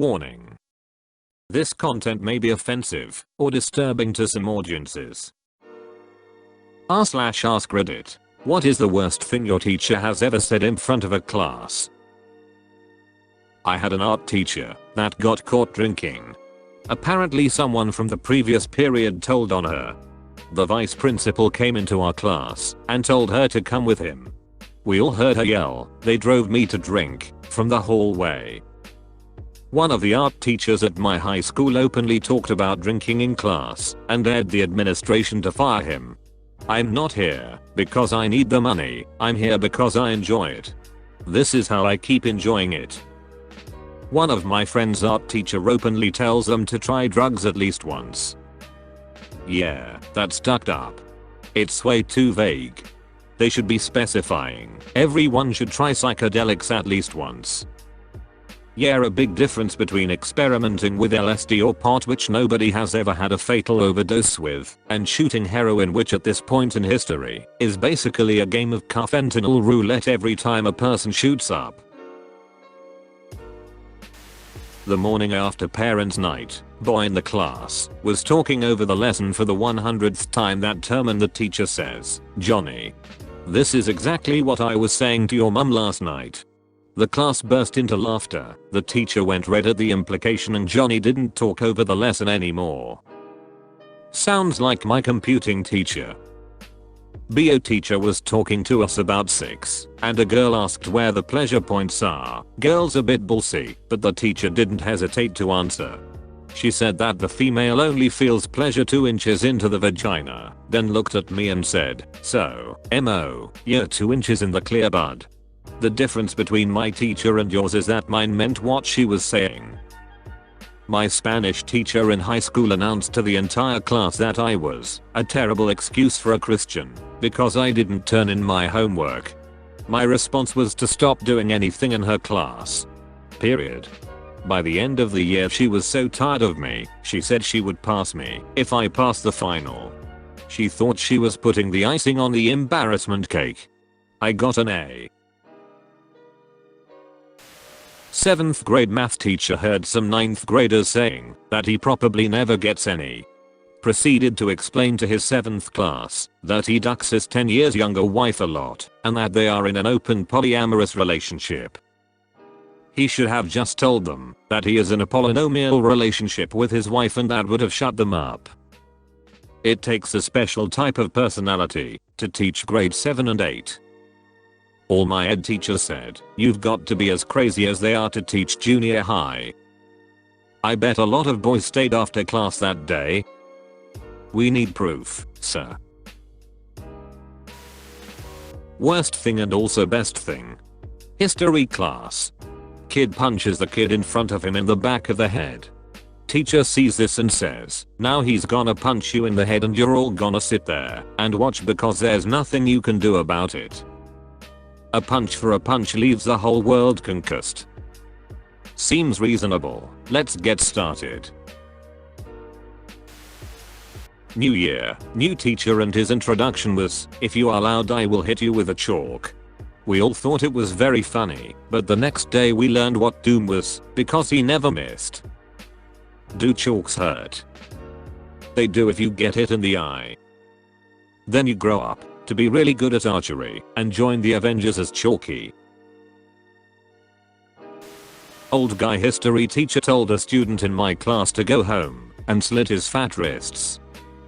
Warning. This content may be offensive or disturbing to some audiences. r/AskReddit. What is the worst thing your teacher has ever said in front of a class? I had an art teacher that got caught drinking. Apparently someone from the previous period told on her. The vice principal came into our class and told her to come with him. We all heard her yell, "They drove me to drink," from the hallway. One of the art teachers at my high school openly talked about drinking in class and dared the administration to fire him. I'm not here because I need the money, I'm here because I enjoy it. This is how I keep enjoying it. One of my friend's art teacher openly tells them to try drugs at least once. Yeah, that's tucked up. It's way too vague. They should be specifying everyone should try psychedelics at least once. Yeah, a big difference between experimenting with LSD or pot, which nobody has ever had a fatal overdose with, and shooting heroin, which at this point in history is basically a game of fentanyl roulette every time a person shoots up. The morning after parents' night, boy in the class was talking over the lesson for the 100th time that term, and the teacher says, "Johnny, this is exactly what I was saying to your mum last night." The class burst into laughter. The teacher went red at the implication and Johnny didn't talk over the lesson anymore. Sounds like my computing teacher. BO teacher was talking to us about sex, and a girl asked where the pleasure points are. Girl's a bit ballsy, but the teacher didn't hesitate to answer. She said that the female only feels pleasure 2 inches into the vagina, then looked at me and said, "So, MO, you're 2 inches in the clear, bud." The difference between my teacher and yours is that mine meant what she was saying. My Spanish teacher in high school announced to the entire class that I was a terrible excuse for a Christian because I didn't turn in my homework. My response was to stop doing anything in her class. Period. By the end of the year she was so tired of me, she said she would pass me if I passed the final. She thought she was putting the icing on the embarrassment cake. I got an A. 7th grade math teacher heard some 9th graders saying that he probably never gets any. Proceeded to explain to his 7th class that he ducks his 10 years younger wife a lot and that they are in an open polyamorous relationship. He should have just told them that he is in a polynomial relationship with his wife, and that would have shut them up. It takes a special type of personality to teach grade 7 and 8. All my ed teachers said, "You've got to be as crazy as they are to teach junior high." I bet a lot of boys stayed after class that day. We need proof, sir. Worst thing and also best thing. History class. Kid punches the kid in front of him in the back of the head. Teacher sees this and says, "Now he's gonna punch you in the head and you're all gonna sit there and watch because there's nothing you can do about it." A punch for a punch leaves the whole world concussed. Seems reasonable. Let's get started. New year, new teacher, and his introduction was, "If you are loud I will hit you with a chalk." We all thought it was very funny, but the next day we learned what doom was because he never missed. Do chalks hurt? They do if you get hit in the eye. Then you grow up to be really good at archery and join the Avengers as Chalky. Old guy history teacher told a student in my class to go home and slit his fat wrists.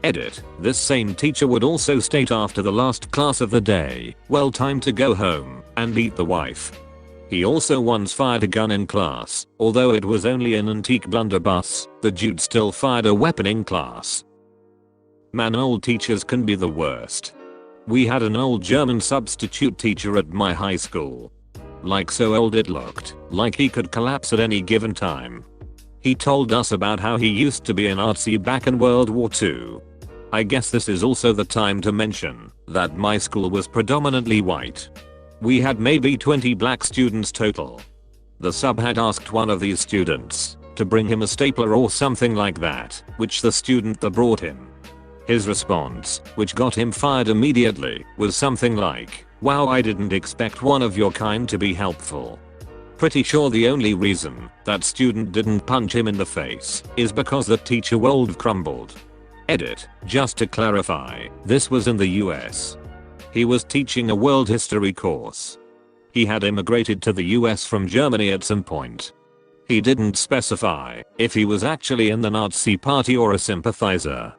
Edit. This same teacher would also state after the last class of the day, "Well, time to go home and beat the wife." He also once fired a gun in class. Although it was only an antique blunderbuss, the dude still fired a weapon in class. Man, old teachers can be the worst. We had an old German substitute teacher at my high school. Like so old it looked like he could collapse at any given time. He told us about how he used to be an artsy back in World War II. I guess this is also the time to mention that my school was predominantly white. We had maybe 20 black students total. The sub had asked one of these students to bring him a stapler or something like that, which the student that brought him. His response, which got him fired immediately, was something like, "Wow, I didn't expect one of your kind to be helpful." pretty sure the only reason that student didn't punch him in the face is because the teacher would have crumbled. Edit. Just to clarify, this was in the US. He was teaching a world history course. He had immigrated to the US from Germany at some point. He didn't specify if he was actually in the Nazi party or a sympathizer.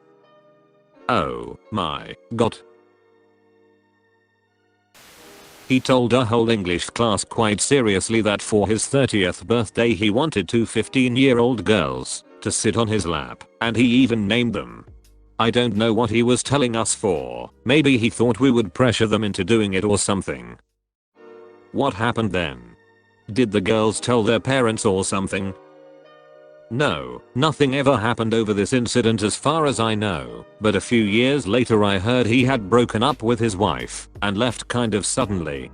Oh my god. He told a whole English class quite seriously that for his 30th birthday he wanted two 15-year-old girls to sit on his lap, and he even named them. I don't know what he was telling us for. Maybe he thought we would pressure them into doing it or something. What happened then? Did the girls tell their parents or something? No, nothing ever happened over this incident as far as I know, but a few years later I heard he had broken up with his wife and left kind of suddenly.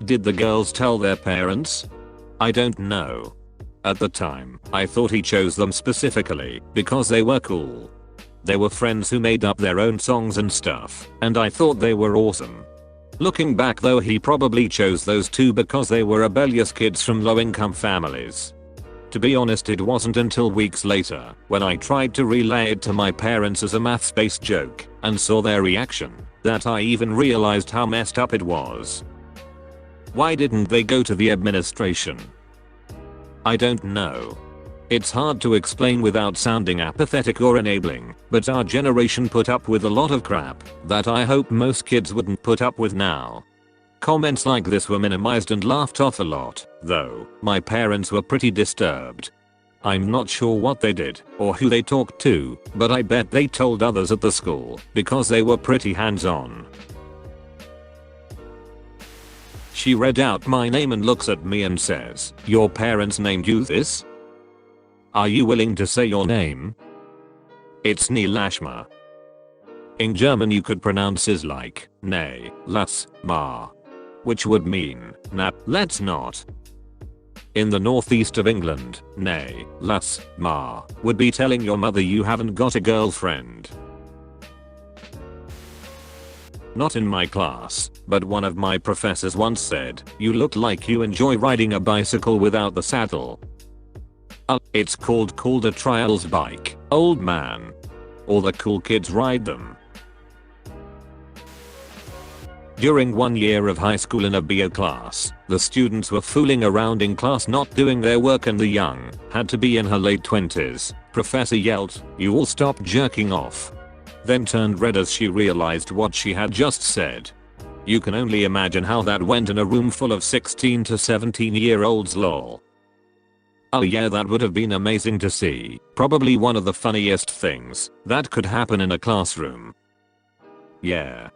Did the girls tell their parents? I don't know. At the time, I thought he chose them specifically because they were cool. They were friends who made up their own songs and stuff, and I thought they were awesome. Looking back though, he probably chose those two because they were rebellious kids from low-income families. To be honest, it wasn't until weeks later, when I tried to relay it to my parents as a maths-based joke, and saw their reaction, that I even realized how messed up it was. Why didn't they go to the administration? I don't know. It's hard to explain without sounding apathetic or enabling, but our generation put up with a lot of crap that I hope most kids wouldn't put up with now. Comments like this were minimized and laughed off a lot, though my parents were pretty disturbed. I'm not sure what they did or who they talked to, but I bet they told others at the school because they were pretty hands-on. She read out my name and looks at me and says, "Your parents named you this? Are you willing to say your name?" It's Nilashma. In German you could pronounce is like, "Nee, lass, ma," which would mean, "Nah, let's not." In the northeast of England, "Nee, lass, ma" would be telling your mother you haven't got a girlfriend. Not in my class, but one of my professors once said, "You look like you enjoy riding a bicycle without the saddle." It's called a trials bike, old man. All the cool kids ride them. During 1 year of high school in a BA class, the students were fooling around in class not doing their work, and the young, had to be in her late 20s, professor yelled, "You all stop jerking off." Then turned red as she realized what she had just said. You can only imagine how that went in a room full of 16 to 17-year-olds lol. Oh yeah, that would have been amazing to see. Probably one of the funniest things that could happen in a classroom. Yeah.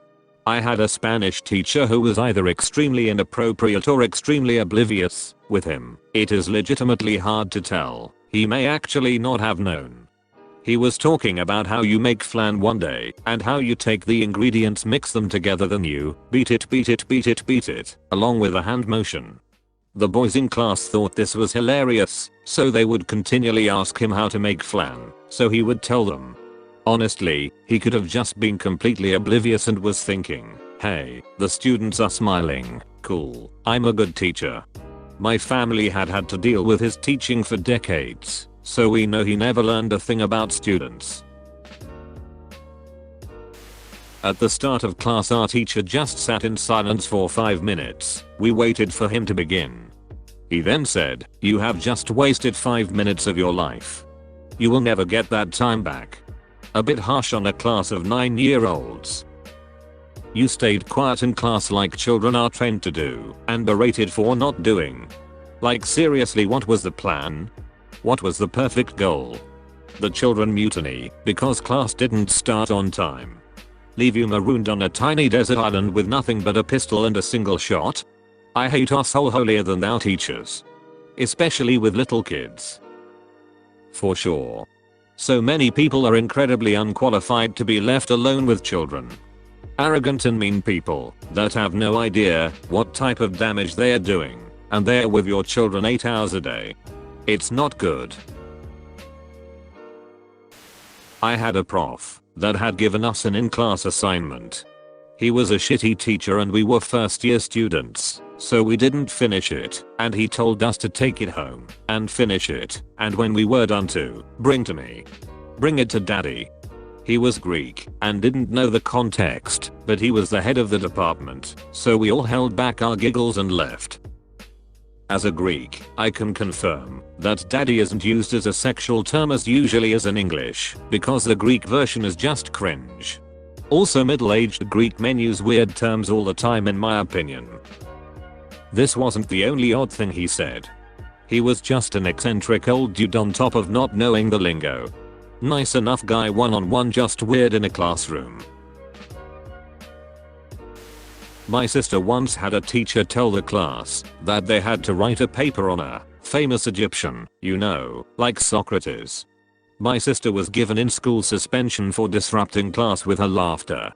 I had a Spanish teacher who was either extremely inappropriate or extremely oblivious with him. It is legitimately hard to tell. He may actually not have known. He was talking about how you make flan one day and how you take the ingredients, mix them together, then you beat it along with a hand motion. The boys in class thought this was hilarious, so they would continually ask him how to make flan, so he would tell them. Honestly, he could have just been completely oblivious and was thinking, "Hey, the students are smiling, cool, I'm a good teacher." My family had to deal with his teaching for decades, so we know he never learned a thing about students. At the start of class, our teacher just sat in silence for 5 minutes. We waited for him to begin. He then said, "You have just wasted 5 minutes of your life. You will never get that time back." A bit harsh on a class of 9-year-olds. You stayed quiet in class like children are trained to do, and berated for not doing. Like seriously, what was the plan? What was the perfect goal? The children mutiny because class didn't start on time. Leave you marooned on a tiny desert island with nothing but a pistol and a single shot? I hate asshole holier than thou teachers. Especially with little kids. For sure. So many people are incredibly unqualified to be left alone with children. Arrogant and mean people that have no idea what type of damage they are doing, and they're with your children 8 hours a day. It's not good. I had a prof that had given us an in-class assignment. He was a shitty teacher and we were first-year students, So we didn't finish it, and he told us to take it home and finish it, and when we were done to bring to me. Bring it to daddy. He was Greek and didn't know the context, but he was the head of the department, so we all held back our giggles and left. As a Greek, I can confirm that daddy isn't used as a sexual term as usually as in English, because the Greek version is just cringe. Also, middle-aged Greek men use weird terms all the time in my opinion. This wasn't the only odd thing he said. He was just an eccentric old dude on top of not knowing the lingo. Nice enough guy one-on-one, just weird in a classroom. My sister once had a teacher tell the class that they had to write a paper on a famous Egyptian, you know, like Socrates. My sister was given in-school suspension for disrupting class with her laughter.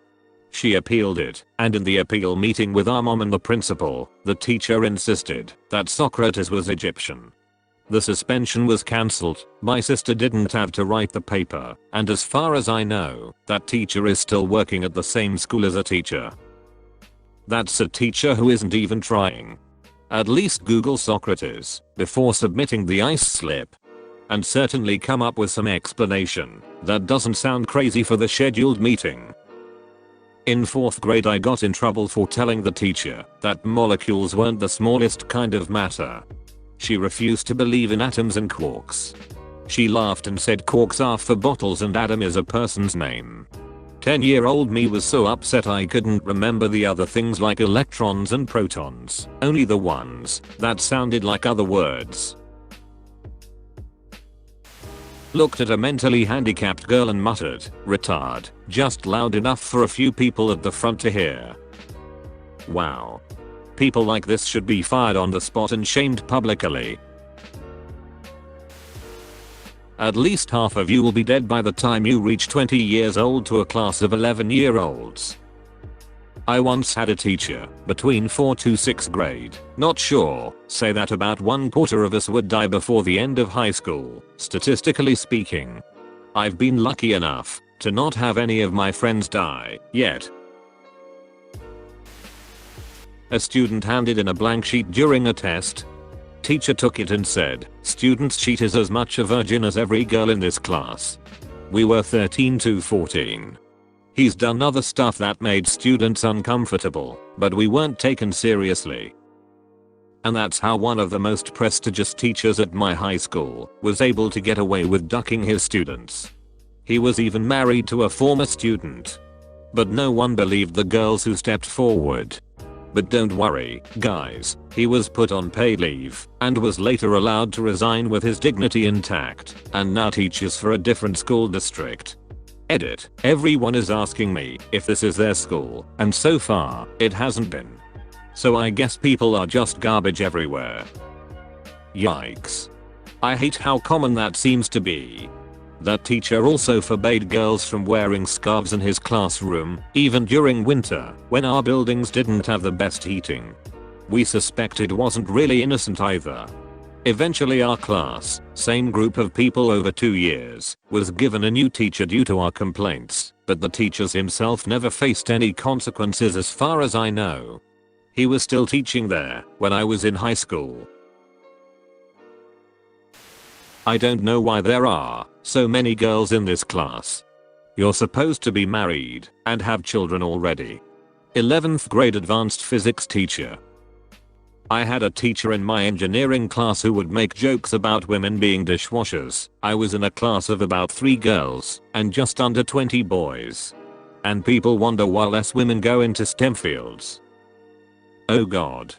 She appealed it, and in the appeal meeting with our mom and the principal, the teacher insisted that Socrates was Egyptian. The suspension was cancelled, my sister didn't have to write the paper, and as far as I know, that teacher is still working at the same school as a teacher. That's a teacher who isn't even trying. At least Google Socrates before submitting the ice slip. And certainly come up with some explanation that doesn't sound crazy for the scheduled meeting. In 4th grade I got in trouble for telling the teacher that molecules weren't the smallest kind of matter. She refused to believe in atoms and quarks. She laughed and said quarks are for bottles and atom is a person's name. 10-year-old me was so upset I couldn't remember the other things like electrons and protons, only the ones that sounded like other words. Looked at a mentally handicapped girl and muttered, "Retard," just loud enough for a few people at the front to hear. Wow. People like this should be fired on the spot and shamed publicly. At least half of you will be dead by the time you reach 20 years old to a class of 11-year-olds. I once had a teacher, between 4th to 6th grade, not sure, say that about 1/4 of us would die before the end of high school, statistically speaking. I've been lucky enough to not have any of my friends die yet. A student handed in a blank sheet during a test. Teacher took it and said, "Student's sheet is as much a virgin as every girl in this class." We were 13 to 14. He's done other stuff that made students uncomfortable, but we weren't taken seriously. And that's how one of the most prestigious teachers at my high school was able to get away with ducking his students. He was even married to a former student. But no one believed the girls who stepped forward. But don't worry, guys, he was put on paid leave and was later allowed to resign with his dignity intact, and now teaches for a different school district. Edit. Everyone is asking me if this is their school, and so far, it hasn't been. So I guess people are just garbage everywhere. Yikes. I hate how common that seems to be. That teacher also forbade girls from wearing scarves in his classroom, even during winter, when our buildings didn't have the best heating. We suspected wasn't really innocent either. Eventually our class, same group of people over 2 years, was given a new teacher due to our complaints, but the teacher himself never faced any consequences as far as I know. He was still teaching there when I was in high school. I don't know why there are so many girls in this class. You're supposed to be married and have children already. 11th grade advanced physics teacher. I had a teacher in my engineering class who would make jokes about women being dishwashers. I was in a class of about 3 girls and just under 20 boys. And people wonder why less women go into STEM fields. Oh god.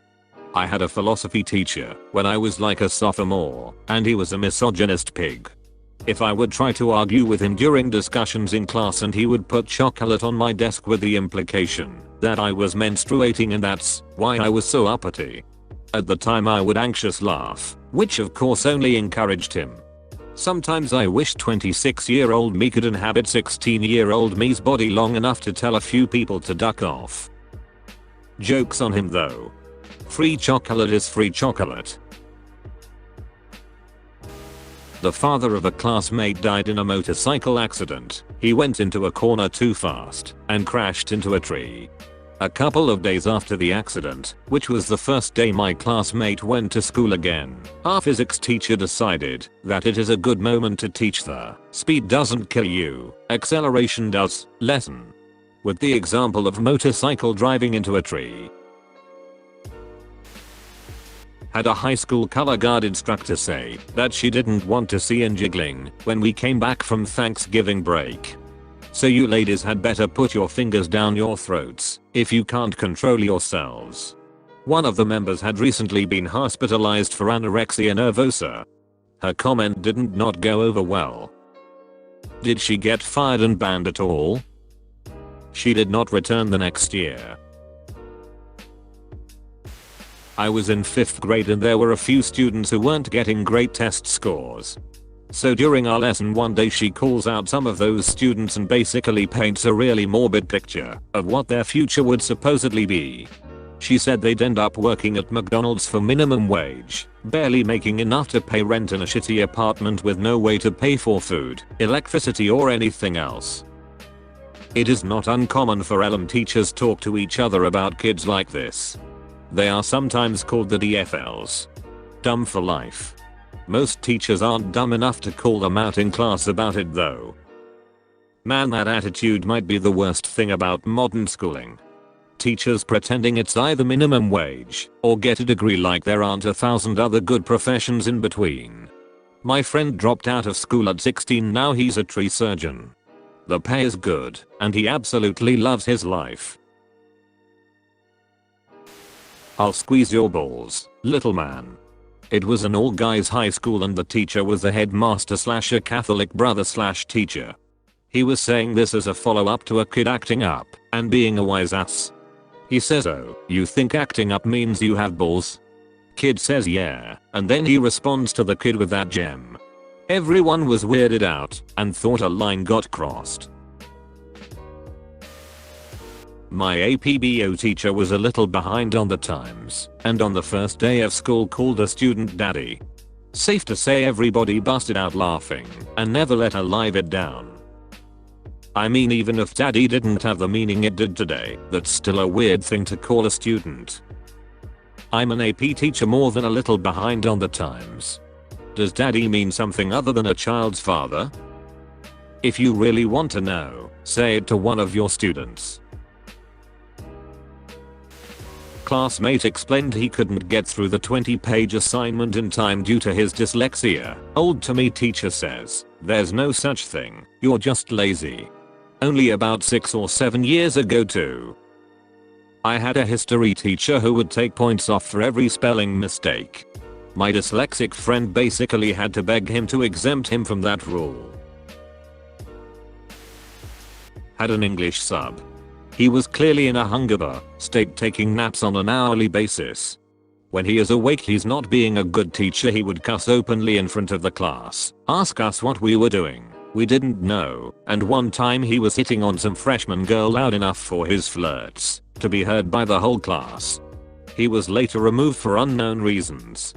I had a philosophy teacher when I was like a sophomore, and he was a misogynist pig. If I would try to argue with him during discussions in class, and he would put chocolate on my desk with the implication that I was menstruating and that's why I was so uppity. At the time I would anxious laugh, which of course only encouraged him. Sometimes I wish 26-year-old me could inhabit 16-year-old me's body long enough to tell a few people to duck off. Jokes on him though. Free chocolate is free chocolate. The father of a classmate died in a motorcycle accident. He went into a corner too fast and crashed into a tree. A couple of days after the accident, which was the first day my classmate went to school again, our physics teacher decided that it is a good moment to teach the "speed doesn't kill you, acceleration does" lesson, with the example of motorcycle driving into a tree. Had a high school color guard instructor say that she didn't want to see in jiggling when we came back from Thanksgiving break. So you ladies had better put your fingers down your throats if you can't control yourselves. One of the members had recently been hospitalized for anorexia nervosa. Her comment didn't not go over well. Did she get fired and banned at all? She did not return the next year. I was in 5th grade and there were a few students who weren't getting great test scores. So during our lesson one day she calls out some of those students and basically paints a really morbid picture of what their future would supposedly be. She said they'd end up working at McDonald's for minimum wage, barely making enough to pay rent in a shitty apartment with no way to pay for food, electricity or anything else. It is not uncommon for LM teachers talk to each other about kids like this. They are sometimes called the DFLs. Dumb for life. Most teachers aren't dumb enough to call them out in class about it though. Man, that attitude might be the worst thing about modern schooling. Teachers pretending it's either minimum wage or get a degree like there aren't 1,000 other good professions in between. My friend dropped out of school at 16, now he's a tree surgeon. The pay is good and he absolutely loves his life. I'll squeeze your balls, little man. It was an all guys high school and the teacher was the headmaster / a Catholic brother / teacher. He was saying this as a follow up to a kid acting up and being a wise ass. He says, "Oh, you think acting up means you have balls?" Kid says yeah, and then he responds to the kid with that gem. Everyone was weirded out and thought a line got crossed. My APBO teacher was a little behind on the times and on the first day of school called a student daddy. Safe to say everybody busted out laughing and never let her live it down. I mean, even if daddy didn't have the meaning it did today, that's still a weird thing to call a student. I'm an AP teacher more than a little behind on the times. Does daddy mean something other than a child's father? If you really want to know, say it to one of your students. Classmate explained he couldn't get through the 20-page assignment in time due to his dyslexia. Old to me teacher says, "There's no such thing, you're just lazy." Only about 6 or 7 years ago too. I had a history teacher who would take points off for every spelling mistake. My dyslexic friend basically had to beg him to exempt him from that rule. Had an English sub. He was clearly in a hunger state, taking naps on an hourly basis. When he is awake he's not being a good teacher. He would cuss openly in front of the class, ask us what we were doing. We didn't know, and one time he was hitting on some freshman girl loud enough for his flirts to be heard by the whole class. He was later removed for unknown reasons.